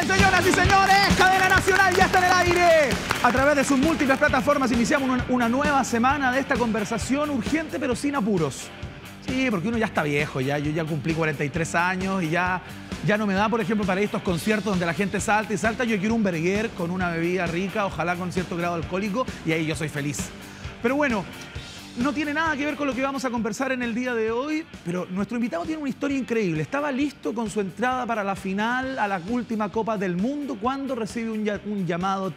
Señoras y señores, Cadena Nacional ya está en el aire. A través de sus múltiples plataformas iniciamos una nueva semana de esta conversación urgente pero sin apuros. Sí, porque uno ya está viejo, yo ya cumplí 43 años y ya no me da, por ejemplo, para estos conciertos donde la gente salta y salta. Yo quiero un Berguer con una bebida rica, ojalá con cierto grado alcohólico, y ahí yo soy feliz. Pero bueno, no tiene nada que ver con lo que vamos a conversar en el día de hoy, pero nuestro invitado tiene una historia increíble. Estaba listo con su entrada para la final, a la última Copa del Mundo, cuando recibe un llamado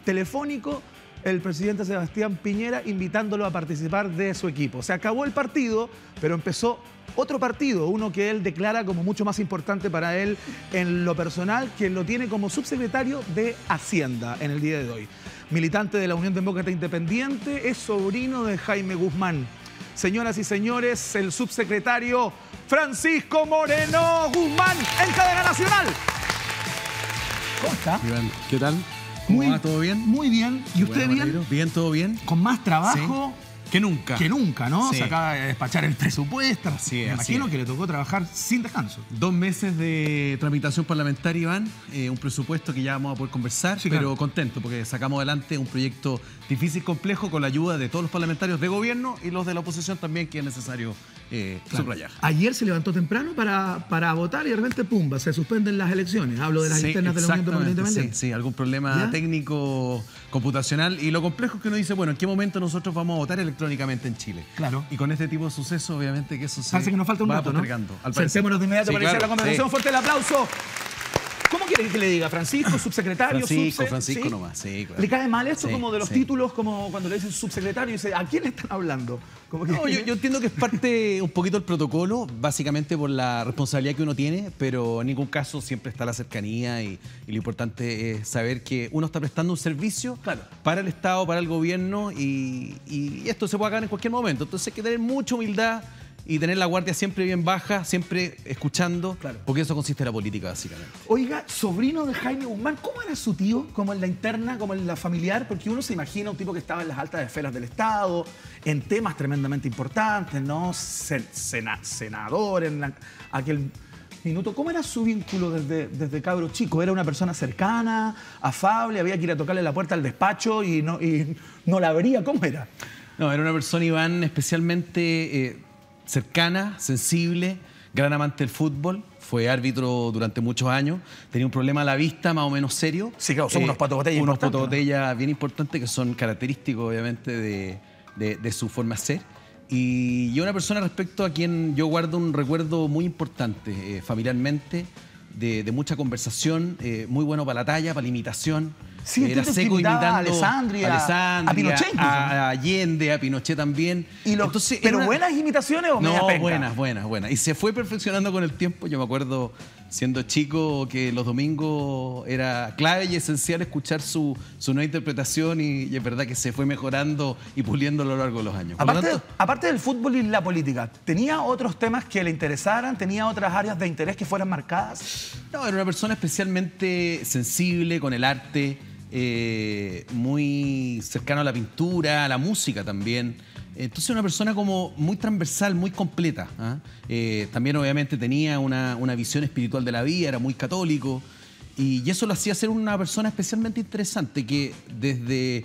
telefónico el presidente Sebastián Piñera invitándolo a participar de su equipo. Se acabó el partido, pero empezó otro partido, uno que él declara como mucho más importante para él en lo personal, que lo tiene como subsecretario de Hacienda en el día de hoy. Militante de la Unión Demócrata Independiente, es sobrino de Jaime Guzmán. Señoras y señores, el subsecretario Francisco Moreno Guzmán en Cadena Nacional. ¿Cómo está? Iván, ¿qué tal? ¿Cómo va? ¿Todo bien? Muy bien. ¿Y usted bien? Bien, todo bien. Con más trabajo... Sí. Que nunca. Que nunca, ¿no? Sí. Se acaba de despachar el presupuesto. Así es, Me imagino que le tocó trabajar sin descanso. 2 meses de tramitación parlamentaria, Iván. Un presupuesto que ya vamos a poder conversar, sí, pero claro, contento porque sacamos adelante un proyecto difícil, complejo, con la ayuda de todos los parlamentarios de gobierno y los de la oposición también, que es necesario subrayar. Ayer se levantó temprano para votar y de repente, pumba, se suspenden las elecciones. Hablo de las internas de la Unión Demócrata Independiente. Sí, algún problema técnico, computacional. Y lo complejo es que uno dice, bueno, ¿en qué momento nosotros vamos a votar electrónicamente en Chile? Claro. Y con este tipo de sucesos, obviamente que eso se parece que nos falta un dato, ¿no? Sentémonos de inmediato para iniciar la conversación. Fuerte el aplauso. ¿Cómo quiere que le diga? ¿Francisco, subsecretario? Francisco ¿Sí? nomás, sí, claro. ¿Le cae mal esto como de los títulos, como cuando le dicen subsecretario y dice, ¿a quién le están hablando? Como que... No, yo entiendo que es parte un poquito del protocolo, básicamente por la responsabilidad que uno tiene, pero en ningún caso siempre está la cercanía y lo importante es saber que uno está prestando un servicio para el Estado, para el gobierno y esto se puede acabar en cualquier momento. Entonces hay que tener mucha humildad y tener la guardia siempre bien baja, siempre escuchando, porque eso consiste en la política, básicamente. Oiga, sobrino de Jaime Guzmán, ¿cómo era su tío? ¿Como en la interna, como en la familiar? Porque uno se imagina un tipo que estaba en las altas esferas del Estado, en temas tremendamente importantes, ¿no? Senador en aquel minuto. ¿Cómo era su vínculo desde cabro chico? ¿Era una persona cercana, afable, había que ir a tocarle la puerta al despacho y no la abría? ¿Cómo era? No, era una persona, Iván, especialmente... cercana, sensible, gran amante del fútbol, fue árbitro durante muchos años, tenía un problema a la vista más o menos serio. Sí, claro, son unos patobotellas unos patobotellas bien importantes que son característicos, obviamente, de su forma de ser. Y una persona respecto a quien yo guardo un recuerdo muy importante, familiarmente, de mucha conversación, muy bueno para la talla, para la imitación. Sí, era seco imitando a Alessandria, a Pinochet, a Allende, a Pinochet también. Entonces, ¿pero buenas imitaciones o media penca? Buenas. Y se fue perfeccionando con el tiempo. Yo me acuerdo, siendo chico, que los domingos era clave y esencial escuchar su nueva interpretación y es verdad que se fue mejorando y puliendo a lo largo de los años. Aparte del fútbol y la política, ¿tenía otros temas que le interesaran? ¿Tenía otras áreas de interés que fueran marcadas? No, era una persona especialmente sensible con el arte, muy cercano a la pintura, a la música también. Entonces una persona como muy transversal, muy completa. También obviamente tenía una visión espiritual de la vida, era muy católico y eso lo hacía ser una persona especialmente interesante que desde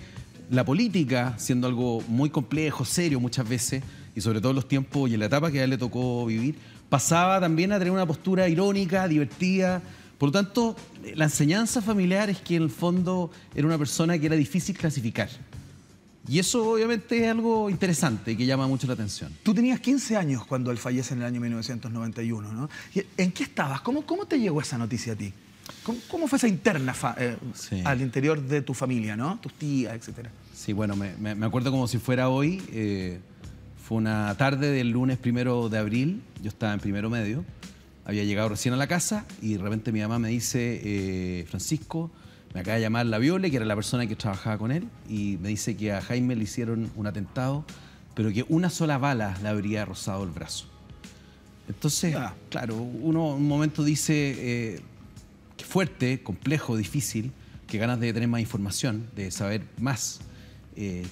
la política, siendo algo muy complejo, serio muchas veces y sobre todo en los tiempos y en la etapa que a él le tocó vivir, pasaba también a tener una postura irónica, divertida. Por lo tanto, la enseñanza familiar es que en el fondo era una persona que era difícil clasificar. Y eso obviamente es algo interesante que llama mucho la atención. Tú tenías 15 años cuando él fallece en el año 1991, ¿no? ¿En qué estabas? ¿Cómo te llegó esa noticia a ti? ¿Cómo fue esa interna al interior de tu familia, ¿no? Tus tías, etcétera. Sí, bueno, me acuerdo como si fuera hoy. Fue una tarde del lunes 1 de abril. Yo estaba en primero medio. Había llegado recién a la casa y de repente mi mamá me dice, Francisco, me acaba de llamar la Viole, que era la persona que trabajaba con él, y me dice que a Jaime le hicieron un atentado, pero que una sola bala le habría rozado el brazo. Entonces, claro, uno en un momento dice, que fuerte, complejo, difícil, que ganas de tener más información, de saber más.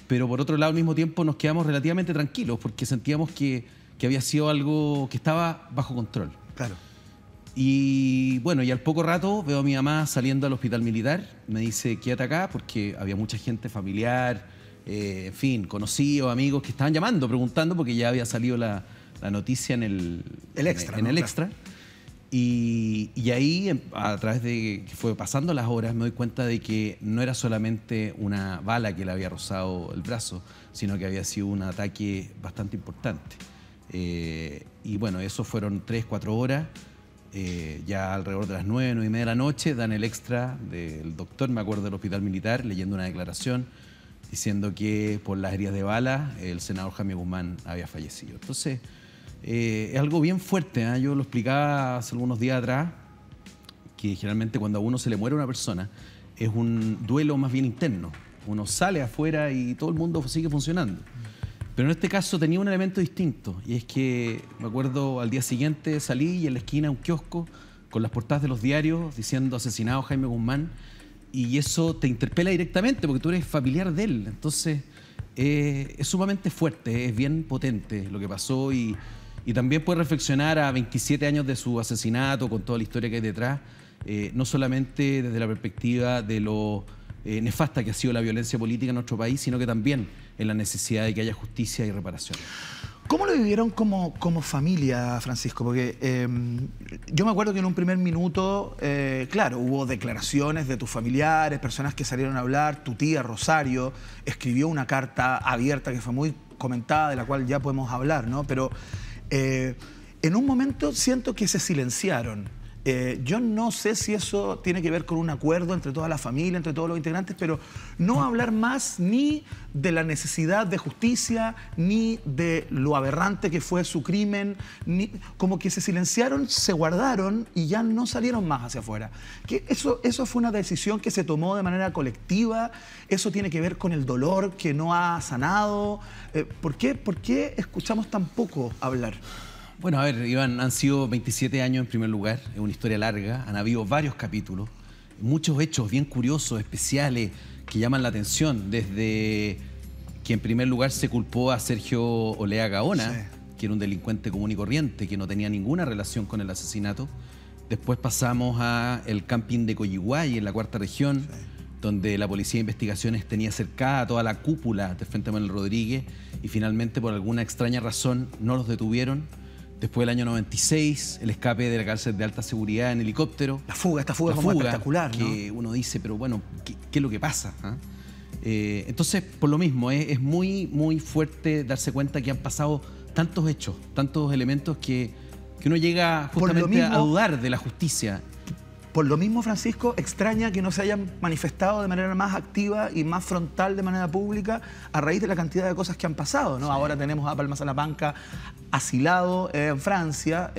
Pero por otro lado, al mismo tiempo, nos quedamos relativamente tranquilos porque sentíamos que había sido algo que estaba bajo control. Claro. Y bueno, y al poco rato veo a mi mamá saliendo al hospital militar. Me dice, quédate acá, porque había mucha gente familiar, en fin, conocidos, amigos que estaban llamando, preguntando, porque ya había salido la noticia en el extra. En el extra. Y ahí, a través de que fue pasando las horas, me doy cuenta de que no era solamente una bala que le había rozado el brazo, sino que había sido un ataque bastante importante. Y bueno, eso fueron 3, 4 horas. Ya alrededor de las 9, 9:30 de la noche, dan el extra del doctor, me acuerdo, del hospital militar, leyendo una declaración diciendo que por las heridas de bala el senador Jaime Guzmán había fallecido. Entonces, es algo bien fuerte, ¿eh? Yo lo explicaba hace algunos días atrás, que generalmente cuando a uno se le muere una persona, es un duelo más bien interno. Uno sale afuera y todo el mundo sigue funcionando. Pero en este caso tenía un elemento distinto, y es que, me acuerdo, al día siguiente salí y en la esquina un kiosco con las portadas de los diarios diciendo asesinado Jaime Guzmán, y eso te interpela directamente porque tú eres familiar de él. Entonces, es sumamente fuerte, es bien potente lo que pasó, y también puedes reflexionar a 27 años de su asesinato, con toda la historia que hay detrás, no solamente desde la perspectiva de lo nefasta que ha sido la violencia política en nuestro país, sino que también en la necesidad de que haya justicia y reparación. ¿Cómo lo vivieron como familia, Francisco? Porque yo me acuerdo que en un primer minuto, claro, hubo declaraciones de tus familiares, personas que salieron a hablar. Tu tía Rosario escribió una carta abierta que fue muy comentada, de la cual ya podemos hablar, ¿no? Pero en un momento siento que se silenciaron. Yo no sé si eso tiene que ver con un acuerdo entre toda la familia, entre todos los integrantes, pero no hablar más ni de la necesidad de justicia, ni de lo aberrante que fue su crimen, ni, como que se silenciaron, se guardaron y ya no salieron más hacia afuera. Que eso fue una decisión que se tomó de manera colectiva. Eso tiene que ver con el dolor que no ha sanado. ¿Por qué escuchamos tan poco hablar? Bueno, a ver, Iván, han sido 27 años en primer lugar, es una historia larga, han habido varios capítulos, muchos hechos bien curiosos, especiales, que llaman la atención, desde que en primer lugar se culpó a Sergio Olea Gaona, sí, que era un delincuente común y corriente, que no tenía ninguna relación con el asesinato. Después pasamos a el camping de Coyihuay, en la Cuarta Región, sí, donde la Policía de Investigaciones tenía cercada toda la cúpula del Frente Manuel Rodríguez, y finalmente, por alguna extraña razón, no los detuvieron. Después del año 96, el escape de la cárcel de alta seguridad en helicóptero. Esta fuga es como espectacular, ¿no? Que uno dice, pero bueno, ¿qué es lo que pasa? Entonces, por lo mismo, es muy, muy fuerte darse cuenta que han pasado tantos hechos, tantos elementos que uno llega justamente a dudar de la justicia. Por lo mismo, Francisco, extraña que no se hayan manifestado de manera más activa y más frontal de manera pública a raíz de la cantidad de cosas que han pasado, ¿no? Sí. Ahora tenemos a Palma Salamanca asilado en Francia,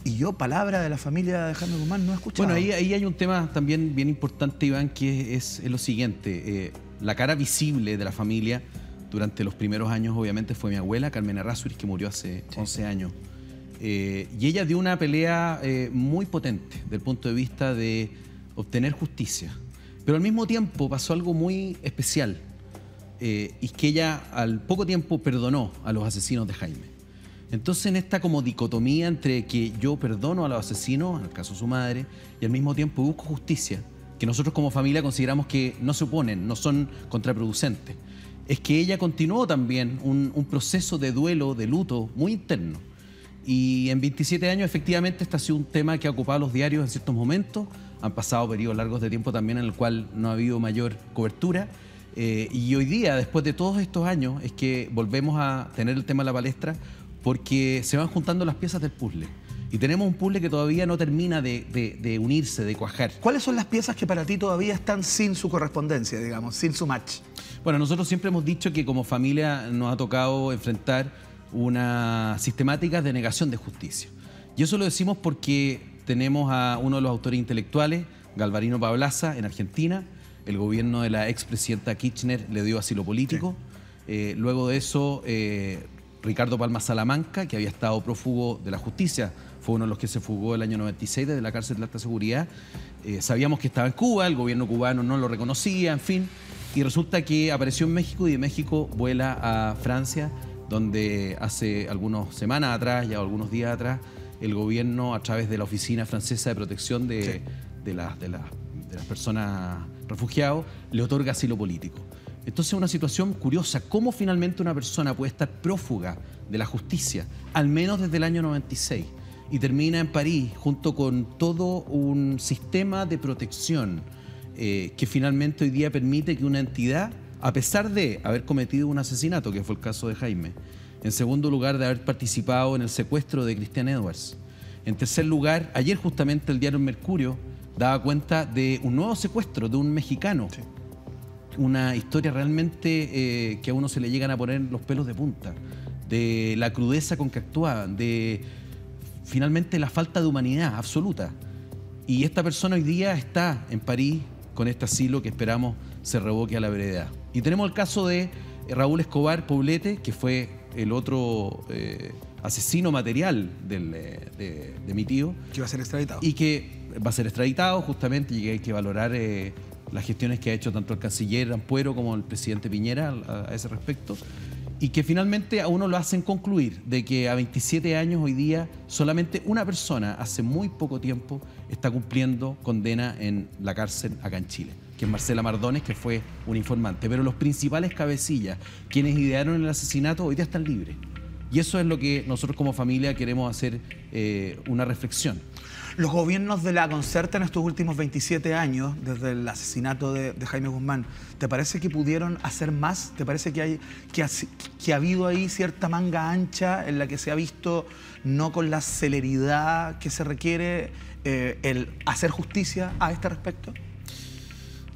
y yo, palabra de la familia de Jaime Guzmán, no he escuchado. Bueno, ahí hay un tema también bien importante, Iván, que es lo siguiente. La cara visible de la familia durante los primeros años, obviamente, fue mi abuela, Carmen Errázuriz, que murió hace 11 años. Y ella dio una pelea muy potente desde el punto de vista de obtener justicia. Pero al mismo tiempo pasó algo muy especial, y que ella al poco tiempo perdonó a los asesinos de Jaime. Entonces, en esta como dicotomía entre que yo perdono a los asesinos, en el caso de su madre, y al mismo tiempo busco justicia, que nosotros como familia consideramos que no se oponen, no son contraproducentes, es que ella continuó también un proceso de duelo, de luto muy interno. Y en 27 años, efectivamente, este ha sido un tema que ha ocupado los diarios en ciertos momentos. Han pasado periodos largos de tiempo también en el cual no ha habido mayor cobertura. Y hoy día, después de todos estos años, es que volvemos a tener el tema en la palestra, porque se van juntando las piezas del puzzle. Y tenemos un puzzle que todavía no termina de unirse, de cuajar. ¿Cuáles son las piezas que para ti todavía están sin su correspondencia, digamos, sin su match? Bueno, nosotros siempre hemos dicho que como familia nos ha tocado enfrentar una sistemática de negación de justicia. Y eso lo decimos porque tenemos a uno de los autores intelectuales, Galvarino Pablaza, en Argentina. El gobierno de la expresidenta Kirchner le dio asilo político. Sí. Luego de eso, Ricardo Palma Salamanca, que había estado prófugo de la justicia, fue uno de los que se fugó el año 96 desde la cárcel de alta seguridad. Sabíamos que estaba en Cuba, el gobierno cubano no lo reconocía, en fin. Y resulta que apareció en México, y de México vuela a Francia, donde hace algunas semanas atrás, ya algunos días atrás, el gobierno, a través de la Oficina Francesa de Protección de las personas refugiadas, le otorga asilo político. Entonces es una situación curiosa, cómo finalmente una persona puede estar prófuga de la justicia, al menos desde el año 96, y termina en París junto con todo un sistema de protección que finalmente hoy día permite que una entidad, a pesar de haber cometido un asesinato, que fue el caso de Jaime, en segundo lugar de haber participado en el secuestro de Christian Edwards, en tercer lugar, ayer justamente el diario Mercurio daba cuenta de un nuevo secuestro de un mexicano. Sí. Una historia realmente que a uno se le llegan a poner los pelos de punta, de la crudeza con que actuaban, de finalmente la falta de humanidad absoluta. Y esta persona hoy día está en París con este asilo que esperamos se revoque a la brevedad. Y tenemos el caso de Raúl Escobar Poblete, que fue el otro asesino material de mi tío. Que va a ser extraditado. Y que va a ser extraditado justamente, y que hay que valorar las gestiones que ha hecho tanto el canciller Ampuero como el presidente Piñera a ese respecto, y que finalmente a uno lo hacen concluir de que a 27 años hoy día solamente una persona hace muy poco tiempo está cumpliendo condena en la cárcel acá en Chile, que es Marcela Mardones, que fue un informante. Pero los principales cabecillas, quienes idearon el asesinato, hoy día están libres. Y eso es lo que nosotros como familia queremos hacer una reflexión. Los gobiernos de la Concerta en estos últimos 27 años, desde el asesinato de Jaime Guzmán, ¿te parece que pudieron hacer más? ¿Te parece que ha habido ahí cierta manga ancha en la que se ha visto no con la celeridad que se requiere el hacer justicia a este respecto?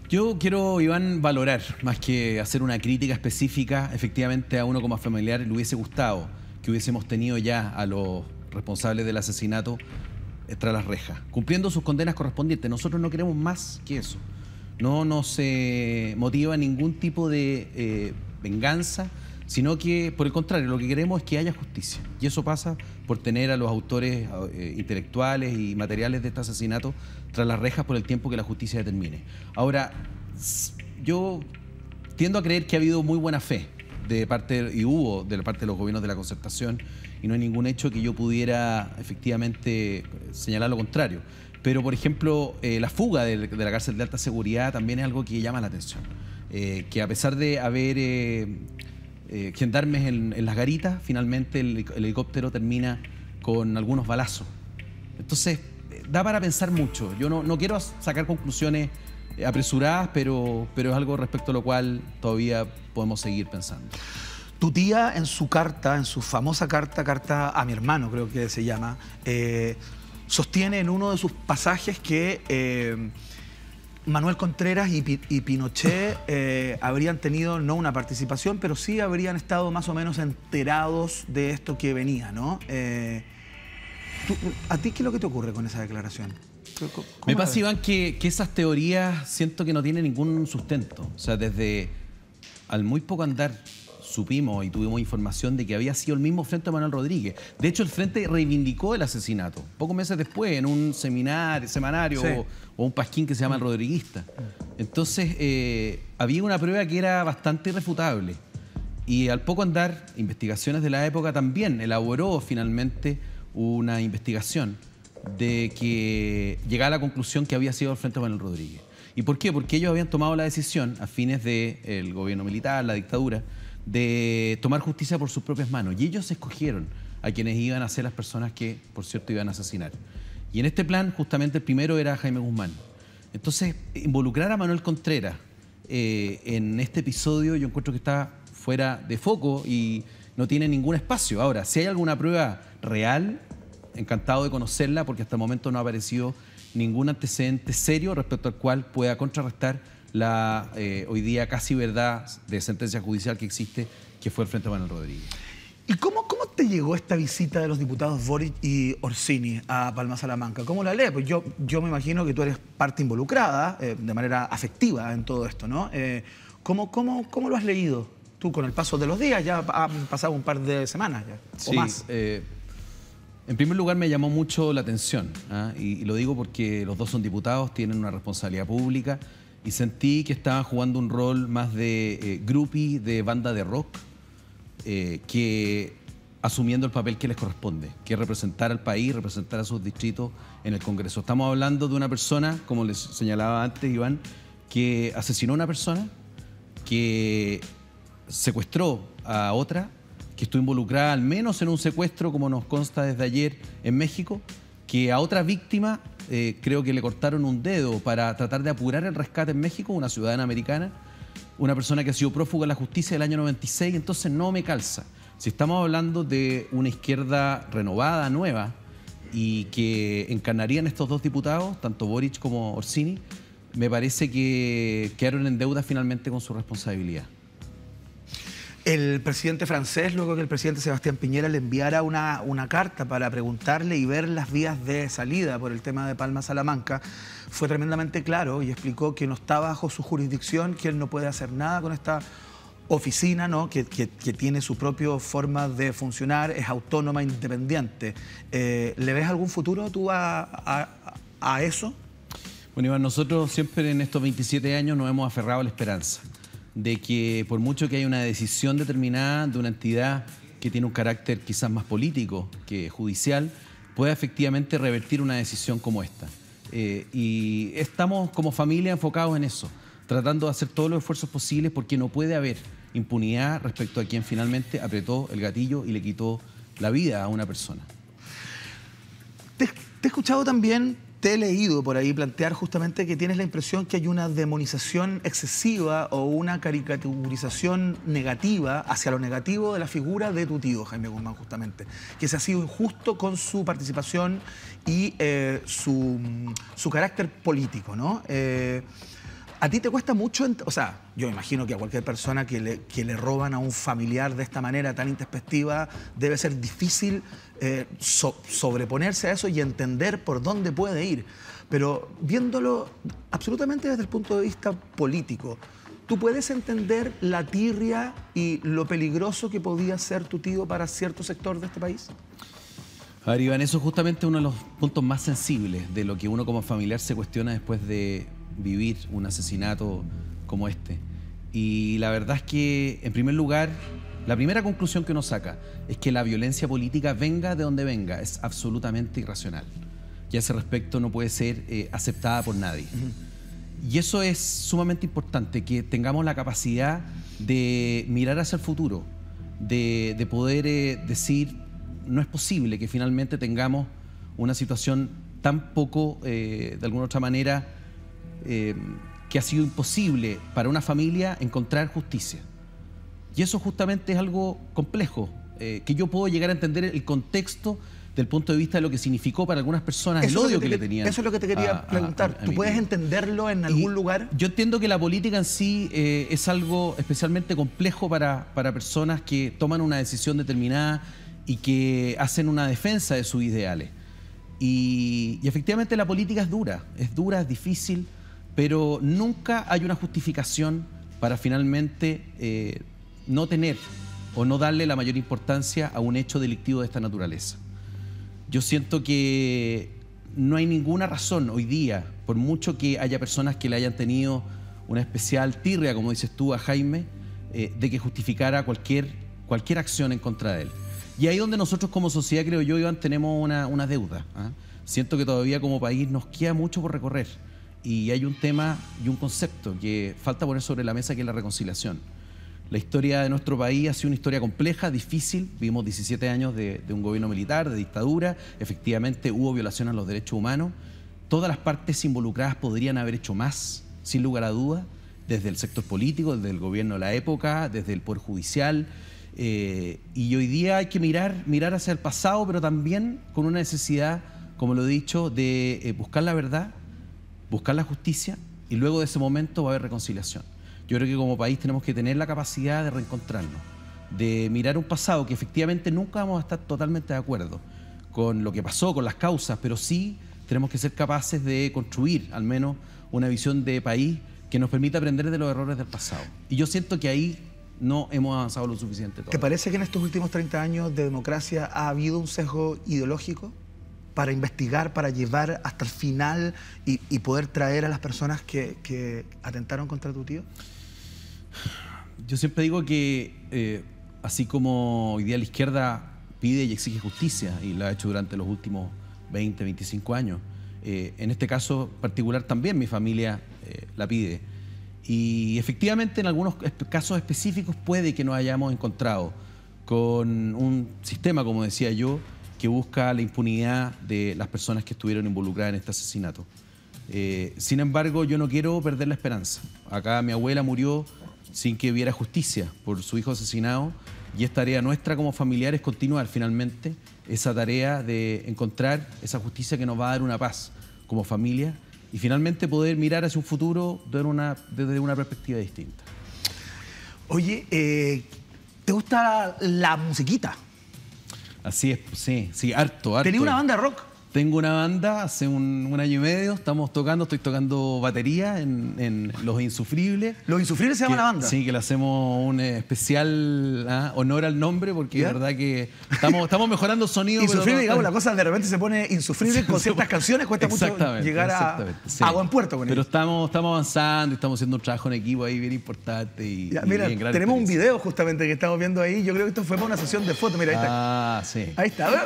Yo quiero, Iván, valorar, más que hacer una crítica específica, efectivamente a uno como familiar le hubiese gustado que hubiésemos tenido ya a los responsables del asesinato tras las rejas, cumpliendo sus condenas correspondientes. Nosotros no queremos más que eso. No nos motiva ningún tipo de venganza, sino que, por el contrario, lo que queremos es que haya justicia. Y eso pasa por tener a los autores intelectuales y materiales de este asesinato tras las rejas por el tiempo que la justicia determine. Ahora, yo tiendo a creer que ha habido muy buena fe de la parte de los gobiernos de la Concertación, y no hay ningún hecho que yo pudiera efectivamente señalar lo contrario. Pero, por ejemplo, la fuga de la cárcel de alta seguridad también es algo que llama la atención. Que a pesar de haber gendarmes en las garitas, finalmente el helicóptero termina con algunos balazos. Entonces, da para pensar mucho. Yo no quiero sacar conclusiones apresuradas, pero es algo respecto a lo cual todavía podemos seguir pensando. Tu tía en su carta, en su famosa carta a mi hermano, creo que se llama, sostiene en uno de sus pasajes que Manuel Contreras y Pinochet habrían tenido no una participación, pero sí habrían estado más o menos enterados de esto que venía, ¿no? ¿A ti qué es lo que te ocurre con esa declaración? Me pasa, Iván, que esas teorías siento que no tienen ningún sustento. O sea, desde al muy poco andar supimos y tuvimos información de que había sido el mismo Frente Manuel Rodríguez. De hecho, el Frente reivindicó el asesinato pocos meses después en un semanario sí, o un pasquín que se llama El Rodriguista. Entonces, había una prueba que era bastante irrefutable. Y al poco andar, investigaciones de la época también elaboró finalmente una investigación de que llegaba a la conclusión que había sido el Frente Manuel Rodríguez. ¿Y por qué? Porque ellos habían tomado la decisión, a fines del gobierno militar, la dictadura, de tomar justicia por sus propias manos. Y ellos escogieron a quienes iban a ser las personas que, por cierto, iban a asesinar. Y en este plan, justamente, el primero era Jaime Guzmán. Entonces, involucrar a Manuel Contreras en este episodio, yo encuentro que está fuera de foco y no tiene ningún espacio. Ahora, si hay alguna prueba real, encantado de conocerla, porque hasta el momento no ha aparecido ningún antecedente serio respecto al cual pueda contrarrestar la hoy día casi verdad de sentencia judicial que existe, que fue el Frente Manuel Rodríguez. ¿Y cómo te llegó esta visita de los diputados Boric y Orsini a Palma Salamanca? ¿Cómo la lees? Pues yo me imagino que tú eres parte involucrada de manera afectiva en todo esto, ¿no? ¿Cómo lo has leído tú con el paso de los días? Ya han pasado un par de semanas ya, sí, o más. En primer lugar, me llamó mucho la atención, y lo digo porque los dos son diputados, tienen una responsabilidad pública, y sentí que estaban jugando un rol más de groupie, de banda de rock, que asumiendo el papel que les corresponde, que es representar al país, representar a sus distritos en el Congreso. Estamos hablando de una persona, como les señalaba antes, Iván, que asesinó a una persona, que secuestró a otra, que estuvo involucrada al menos en un secuestro, como nos consta desde ayer en México, que a otra víctima creo que le cortaron un dedo para tratar de apurar el rescate en México, una ciudadana americana, una persona que ha sido prófuga de la justicia del año 96, entonces no me calza. Si estamos hablando de una izquierda renovada, nueva, y que encarnarían estos dos diputados, tanto Boric como Orsini, me parece que quedaron en deuda finalmente con su responsabilidad. El presidente francés, luego que el presidente Sebastián Piñera le enviara una carta para preguntarle y ver las vías de salida por el tema de Palma Salamanca, fue tremendamente claro y explicó que no está bajo su jurisdicción, que él no puede hacer nada con esta oficina, ¿no? que tiene su propia forma de funcionar, es autónoma, independiente. ¿Le ves algún futuro tú a eso? Bueno, Iván, nosotros siempre en estos 27 años nos hemos aferrado a la esperanza de que por mucho que haya una decisión determinada de una entidad que tiene un carácter quizás más político que judicial, pueda efectivamente revertir una decisión como esta. Y estamos como familia enfocados en eso, tratando de hacer todos los esfuerzos posibles porque no puede haber impunidad respecto a quien finalmente apretó el gatillo y le quitó la vida a una persona. Te he escuchado también, te he leído por ahí plantear justamente que tienes la impresión que hay una demonización excesiva o una caricaturización negativa hacia lo negativo de la figura de tu tío, Jaime Guzmán, justamente. Que se ha sido injusto con su participación y su carácter político, ¿no? ¿A ti te cuesta mucho? O sea, yo imagino que a cualquier persona que le roban a un familiar de esta manera tan intempestiva debe ser difícil sobreponerse a eso y entender por dónde puede ir. Pero viéndolo absolutamente desde el punto de vista político, ¿tú puedes entender la tirria y lo peligroso que podía ser tu tío para cierto sector de este país? A ver, Iván, eso es justamente uno de los puntos más sensibles de lo que uno como familiar se cuestiona después de vivir un asesinato como este. Y la verdad es que, en primer lugar, la primera conclusión que uno saca es que la violencia política, venga de donde venga, es absolutamente irracional. Y a ese respecto no puede ser aceptada por nadie. Y eso es sumamente importante, que tengamos la capacidad de mirar hacia el futuro, de poder decir, no es posible que finalmente tengamos una situación tan poco, de alguna otra manera, que ha sido imposible para una familia encontrar justicia. Y eso justamente es algo complejo, que yo puedo llegar a entender el contexto del punto de vista de lo que significó para algunas personas el odio que le tenían. Eso es lo que te quería preguntar. ¿Tú puedes entenderlo en algún lugar? Yo entiendo que la política en sí es algo especialmente complejo para personas que toman una decisión determinada y que hacen una defensa de sus ideales. Y efectivamente la política es dura, es difícil, pero nunca hay una justificación para finalmente no tener o no darle la mayor importancia a un hecho delictivo de esta naturaleza. Yo siento que no hay ninguna razón hoy día, por mucho que haya personas que le hayan tenido una especial tirria, como dices tú, a Jaime, de que justificara cualquier acción en contra de él. Y ahí donde nosotros como sociedad, creo yo, Iván, tenemos una deuda. Siento que todavía como país nos queda mucho por recorrer. Y hay un tema y un concepto que falta poner sobre la mesa, que es la reconciliación. La historia de nuestro país ha sido una historia compleja, difícil. Vivimos 17 años de un gobierno militar, de dictadura. Efectivamente hubo violaciones a los derechos humanos. Todas las partes involucradas podrían haber hecho más, sin lugar a dudas, desde el sector político, desde el gobierno de la época, desde el Poder Judicial. Y hoy día hay que mirar hacia el pasado, pero también con una necesidad, como lo he dicho, de buscar la verdad, buscar la justicia, y luego de ese momento va a haber reconciliación. Yo creo que como país tenemos que tener la capacidad de reencontrarnos, de mirar un pasado que efectivamente nunca vamos a estar totalmente de acuerdo con lo que pasó, con las causas, pero sí tenemos que ser capaces de construir al menos una visión de país que nos permita aprender de los errores del pasado. Y yo siento que ahí no hemos avanzado lo suficiente todavía. ¿Te parece que en estos últimos 30 años de democracia ha habido un sesgo ideológico para investigar, para llevar hasta el final y poder traer a las personas que atentaron contra tu tío? Yo siempre digo que así como hoy día la izquierda pide y exige justicia y lo ha hecho durante los últimos 20, 25 años. En este caso particular también mi familia la pide. Y efectivamente en algunos casos específicos puede que nos hayamos encontrado con un sistema, como decía yo, que busca la impunidad de las personas que estuvieron involucradas en este asesinato. Sin embargo, yo no quiero perder la esperanza. Acá mi abuela murió sin que hubiera justicia por su hijo asesinado y es tarea nuestra como familiares continuar finalmente esa tarea de encontrar esa justicia que nos va a dar una paz como familia y finalmente poder mirar hacia un futuro desde una perspectiva distinta. Oye, ¿te gusta la musiquita? Así es, sí, harto. ¿Tenías una banda de rock? Tengo una banda hace un año y medio, estoy tocando batería en Los Insufribles. Los Insufribles se llama la banda. Sí, que le hacemos un especial honor al nombre porque es verdad que estamos mejorando sonido. Insufrible, digamos, la cosa de repente se pone insufrible con ciertas canciones, cuesta mucho llegar a buen puerto con Pero ello. estamos avanzando y estamos haciendo un trabajo en equipo ahí bien importante. Mira, tenemos un video justamente que estamos viendo ahí. Yo creo que esto fue para una sesión de fotos. Mira, ahí está. Sí. Ahí está.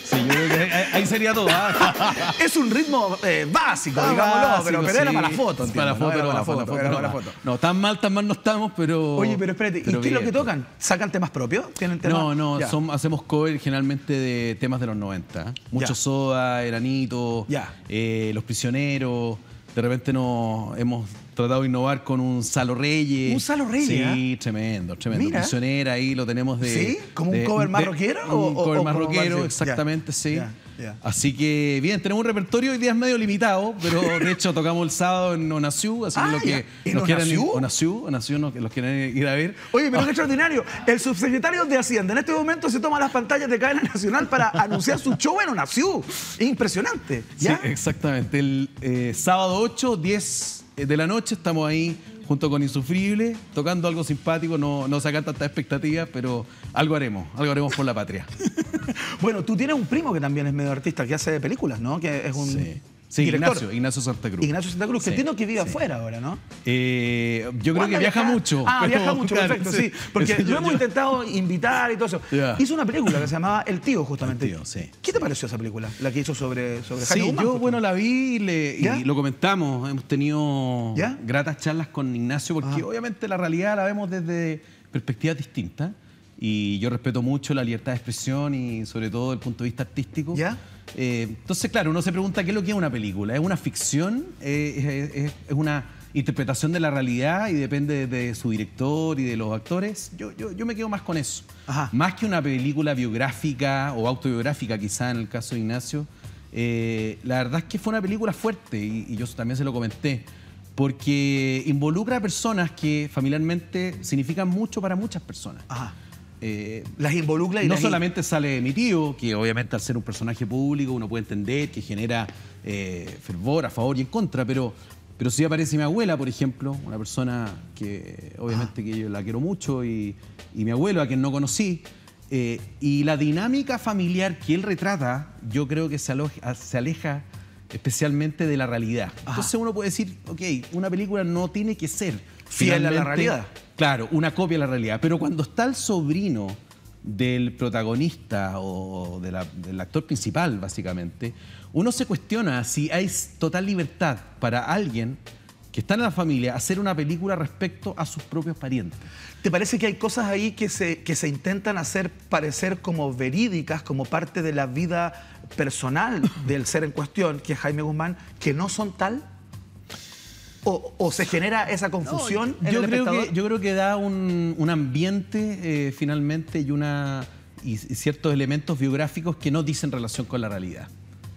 Sí, yo creo que ahí sería todo. Es un ritmo básico, digámoslo, pero era para la foto. Para la foto. No, tan mal no estamos, pero... Oye, pero espérate, ¿y qué es lo que tocan? ¿Sacan temas propios? ¿Tienen temas? No, hacemos cover generalmente de temas de los 90. Mucho Soda, Eranito, Los Prisioneros. De repente hemos tratado de innovar con un Salo Reyes. ¿Un Salo Reyes? Sí, tremendo. Mira. Prisionera, ahí lo tenemos de... ¿Sí? ¿Como un cover más rockero? Un cover más rockero, exactamente, sí. Así que, bien, tenemos un repertorio hoy día es medio limitado, pero de hecho tocamos el sábado en Onaciú, así que los que los quieren ir a ver. Oye, pero qué extraordinario. El subsecretario de Hacienda en este momento se toma las pantallas de cadena nacional para anunciar su show en Onaciú. Es impresionante. ¿Ya? Sí, exactamente. El sábado 8, 10 de la noche estamos ahí junto con Insufrible, tocando algo simpático, no sacar tantas expectativas, pero algo haremos por la patria. Bueno, tú tienes un primo que también es medio artista, que hace películas, ¿no? Que es un director. Ignacio Santa Cruz. Ignacio Santa Cruz, que entiendo que vive afuera ahora, ¿no? Yo creo que viaja mucho. Viaja mucho, perfecto, sí. Porque lo hemos intentado invitar y todo eso. Hizo una película que se llamaba El Tío, justamente. El Tío, sí. ¿Qué te pareció esa película? La que hizo sobre Jaime Guzmán. Yo, la vi y lo comentamos. Hemos tenido gratas charlas con Ignacio, porque obviamente la realidad la vemos desde perspectivas distintas. Y yo respeto mucho la libertad de expresión y sobre todo desde el punto de vista artístico. Entonces, claro, uno se pregunta qué es lo que es una película. ¿Es una ficción? ¿Es una interpretación de la realidad y depende de su director y de los actores? Yo me quedo más con eso. Más que una película biográfica o autobiográfica, quizá en el caso de Ignacio. La verdad es que fue una película fuerte y yo también se lo comenté. Porque involucra a personas que familiarmente significan mucho para muchas personas. Las involucra y no solamente sale mi tío, que obviamente al ser un personaje público uno puede entender que genera fervor a favor y en contra, pero sí aparece mi abuela, por ejemplo, una persona que obviamente que yo la quiero mucho y mi abuelo, a quien no conocí, y la dinámica familiar que él retrata, yo creo que se aleja especialmente de la realidad. Entonces uno puede decir, ok, una película no tiene que ser fiel a la realidad. Claro, una copia de la realidad. Pero cuando está el sobrino del protagonista o del actor principal, básicamente, uno se cuestiona si hay total libertad para alguien que está en la familia hacer una película respecto a sus propios parientes. ¿Te parece que hay cosas ahí que se intentan hacer parecer como verídicas, como parte de la vida personal del ser en cuestión, que es Jaime Guzmán, que no son tal? ¿O se genera esa confusión en el espectador? Yo creo que da un ambiente finalmente y ciertos elementos biográficos que no dicen relación con la realidad,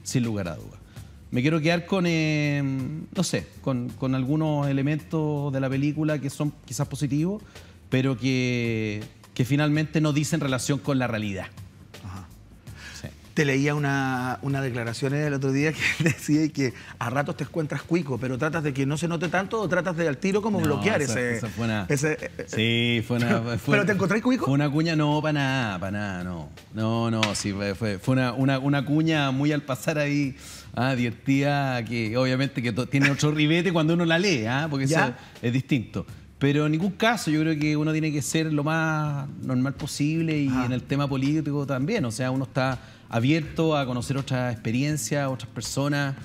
sin lugar a dudas. Me quiero quedar con, no sé, con algunos elementos de la película que son quizás positivos, pero que finalmente no dicen relación con la realidad. Te leía una declaración el otro día que decía que a ratos te encuentras cuico, pero tratas de que no se note tanto o tratas de al tiro como bloquear esa fue una... Sí, fue una... ¿Pero te encontrás cuico? Fue una cuña, no, para nada, no. No, sí, fue una cuña muy al pasar ahí, divertida, que obviamente que tiene otro ribete cuando uno la lee, porque eso es distinto. Pero en ningún caso, yo creo que uno tiene que ser lo más normal posible y en el tema político también. O sea, uno está abierto a conocer otras experiencias, otras personas,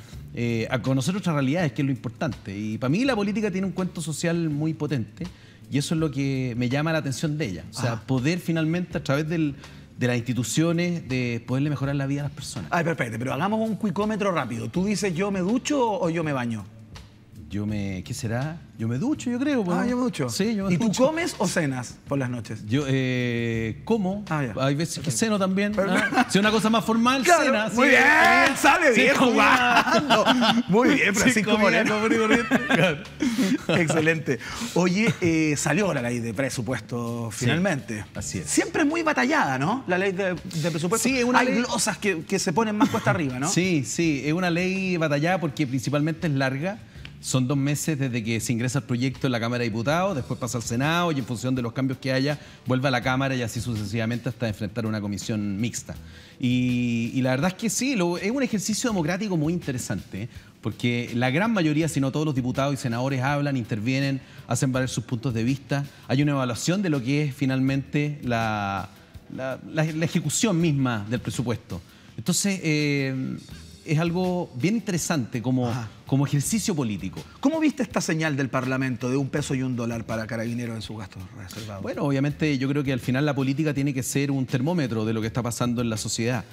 a conocer otras realidades, que es lo importante. Y para mí la política tiene un cuento social muy potente y eso es lo que me llama la atención de ella. O sea, poder finalmente a través de las instituciones, de poderle mejorar la vida a las personas. Ay, perfecto, pero hagamos un cuicómetro rápido. ¿Tú dices yo me ducho o yo me baño? ¿Qué será? Yo me ducho, yo creo. Ah, yo me ducho. Sí, yo me ¿Y ducho. tú comes o cenas por las noches? Yo como. Ya. Hay veces que ceno también. Si es una cosa más formal, Claro, cena. muy bien, sale bien jugando. Muy bien, Francisco Moreno. Claro. Excelente. Oye, salió la ley de presupuesto finalmente. Así es. Siempre muy batallada, ¿no? La ley de presupuesto. Sí, es una Hay ley... glosas que se ponen más cuesta arriba, ¿no? Sí, es una ley batallada porque principalmente es larga. Son 2 meses desde que se ingresa el proyecto en la Cámara de Diputados, después pasa al Senado y en función de los cambios que haya, vuelve a la Cámara y así sucesivamente hasta enfrentar una comisión mixta. Y la verdad es que sí, es un ejercicio democrático muy interesante, porque la gran mayoría, si no todos los diputados y senadores hablan, intervienen, hacen valer sus puntos de vista. Hay una evaluación de lo que es finalmente la ejecución misma del presupuesto. Entonces... es algo bien interesante como ejercicio político. ¿Cómo viste esta señal del Parlamento de $1 peso y $1 para Carabineros en sus gastos reservados? Bueno, obviamente yo creo que al final la política tiene que ser un termómetro de lo que está pasando en la sociedad.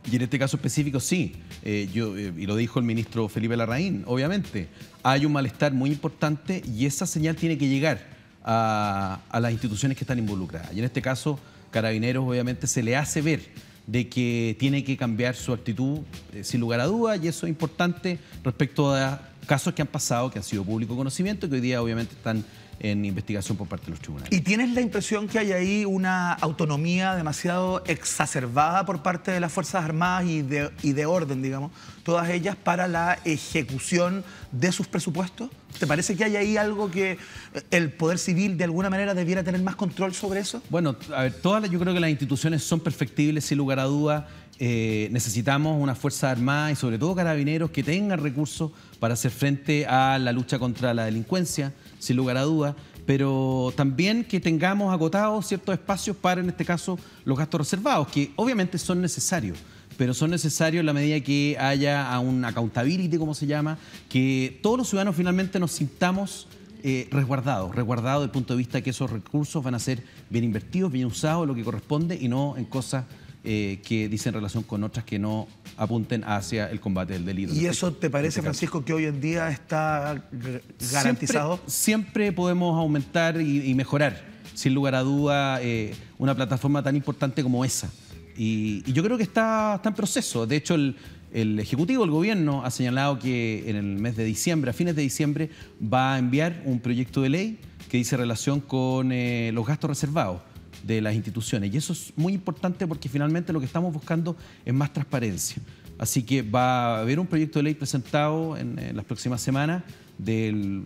Y en este caso específico sí, y lo dijo el ministro Felipe Larraín, obviamente, hay un malestar muy importante y esa señal tiene que llegar a las instituciones que están involucradas. Y en este caso, Carabineros obviamente se le hace ver de que tiene que cambiar su actitud sin lugar a dudas, y eso es importante respecto a casos que han pasado, que han sido público conocimiento, que hoy día obviamente están en investigación por parte de los tribunales. ¿Y tienes la impresión que hay ahí una autonomía demasiado exacerbada por parte de las Fuerzas Armadas y de orden, digamos, todas ellas para la ejecución de sus presupuestos? ¿Te parece que hay ahí algo que el Poder Civil de alguna manera debiera tener más control sobre eso? Bueno, a ver, yo creo que las instituciones son perfectibles sin lugar a dudas. Necesitamos una Fuerza Armada y sobre todo Carabineros que tengan recursos para hacer frente a la lucha contra la delincuencia, sin lugar a dudas, pero también que tengamos acotados ciertos espacios para, en este caso, los gastos reservados, que obviamente son necesarios, pero son necesarios en la medida que haya un accountability, como se llama, que todos los ciudadanos finalmente nos sintamos resguardados desde el punto de vista que esos recursos van a ser bien invertidos, bien usados, lo que corresponde, y no en cosas que dicen relación con otras que no apunten hacia el combate del delito. ¿Y eso te parece, Francisco, que hoy en día está garantizado? Siempre podemos aumentar y mejorar, sin lugar a duda, una plataforma tan importante como esa. Y yo creo que está en proceso. De hecho, el Ejecutivo, el Gobierno, ha señalado que en el mes de diciembre, a fines de diciembre, va a enviar un proyecto de ley que dice relación con los gastos reservados de las instituciones. Y eso es muy importante porque finalmente lo que estamos buscando es más transparencia. Así que va a haber un proyecto de ley presentado en las próximas semanas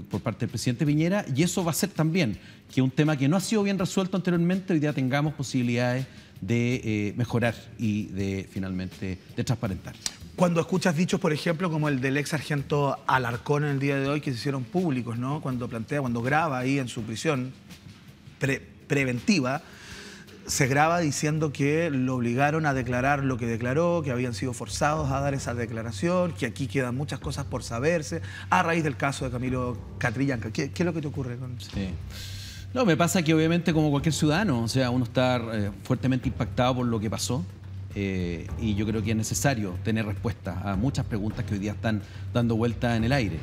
por parte del presidente Piñera, y eso va a ser también que un tema que no ha sido bien resuelto anteriormente, hoy día tengamos posibilidades de mejorar y de finalmente de transparentar. Cuando escuchas dichos, por ejemplo, como el del ex sargento Alarcón en el día de hoy, que se hicieron públicos, ¿no? Cuando graba ahí en su prisión preventiva, se graba diciendo que lo obligaron a declarar lo que declaró, que habían sido forzados a dar esa declaración, que aquí quedan muchas cosas por saberse, a raíz del caso de Camilo Catrillanca. ¿Qué es lo que te ocurre con eso? Sí. No, me pasa que obviamente como cualquier ciudadano, o sea, uno está fuertemente impactado por lo que pasó, y yo creo que es necesario tener respuestas a muchas preguntas que hoy día están dando vuelta en el aire.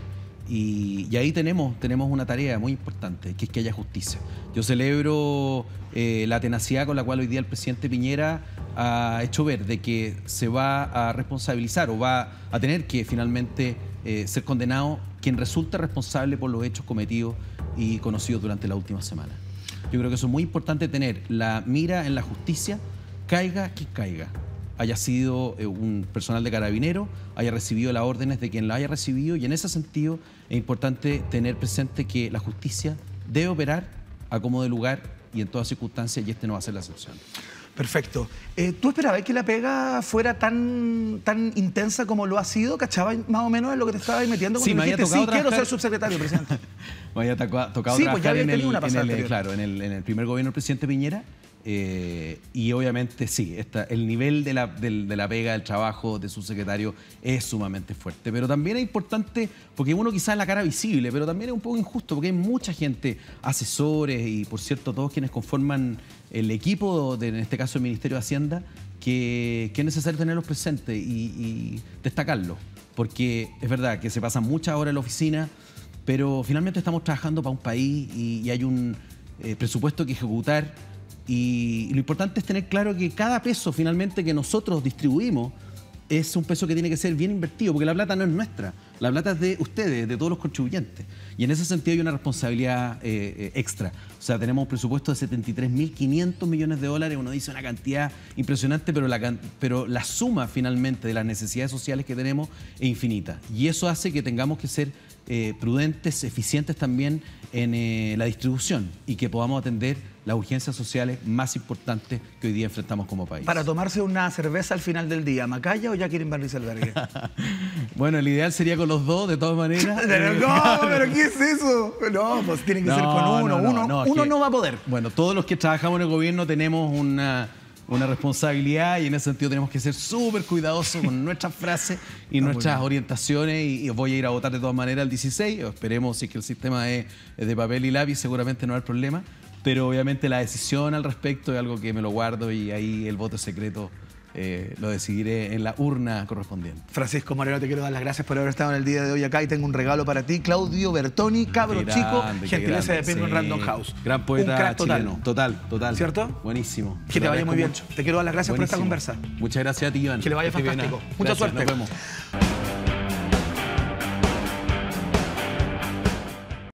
Y ahí tenemos una tarea muy importante, que es que haya justicia. Yo celebro la tenacidad con la cual hoy día el presidente Piñera ha hecho ver de que se va a responsabilizar o va a tener que finalmente ser condenado quien resulte responsable por los hechos cometidos y conocidos durante la última semana. Yo creo que eso es muy importante, tener la mira en la justicia, caiga quien caiga. Haya sido un personal de Carabinero, haya recibido las órdenes de quien la haya recibido, y en ese sentido es importante tener presente que la justicia debe operar a como de lugar y en todas circunstancias, y este no va a ser la excepción. Perfecto. ¿Tú esperabas que la pega fuera tan intensa como lo ha sido? ¿Cachabas más o menos en lo que te estabas metiendo? Sí, me había tocado quiero trabajar... ser subsecretario, presidente. Me había tocado sí, trabajar pues ya había tenido una pasada anterior. claro, en el primer gobierno del presidente Piñera. Y obviamente sí, el nivel de la pega, del trabajo de subsecretario es sumamente fuerte. Pero también es importante, porque uno quizás es la cara visible, pero también es un poco injusto, porque hay mucha gente, asesores y por cierto todos quienes conforman el equipo, en este caso el Ministerio de Hacienda, que es necesario tenerlos presentes y destacarlos. Porque es verdad que se pasan muchas horas en la oficina, pero finalmente estamos trabajando para un país y hay un presupuesto que ejecutar. Y lo importante es tener claro que cada peso finalmente que nosotros distribuimos es un peso que tiene que ser bien invertido, porque la plata no es nuestra, la plata es de ustedes, de todos los contribuyentes. Y en ese sentido hay una responsabilidad extra. O sea, tenemos un presupuesto de 73.500 millones de dólares, uno dice una cantidad impresionante, pero la suma finalmente de las necesidades sociales que tenemos es infinita. Y eso hace que tengamos que ser prudentes, eficientes también en la distribución y que podamos atender las urgencias sociales más importantes que hoy día enfrentamos como país. Para tomarse una cerveza al final del día, ¿Macaya o Jacqueline Van Rieselberghe? Bueno, el ideal sería con los dos, de todas maneras. No, pero ¿qué es eso? No, pues tiene que ser con uno. Uno no va a poder. Bueno, todos los que trabajamos en el gobierno tenemos una responsabilidad y en ese sentido tenemos que ser súper cuidadosos con nuestras frases y nuestras orientaciones y voy a ir a votar de todas maneras el 16, esperemos si que el sistema es de papel y lápiz, seguramente no hay problema, pero obviamente la decisión al respecto es algo que me lo guardo y ahí el voto secreto lo decidiré en la urna correspondiente. Francisco Moreno, te quiero dar las gracias por haber estado en el día de hoy acá y tengo un regalo para ti. Claudio Bertoni, cabro chico, gentileza de Penguin Random House. Gran poeta, un crack chileno. Total. ¿Cierto? Buenísimo. Que te vaya muy bien. Mucho. Te quiero dar las gracias por esta conversa. Muchas gracias a ti, Iván. Que le vaya fantástico. Mucha suerte. Nos vemos.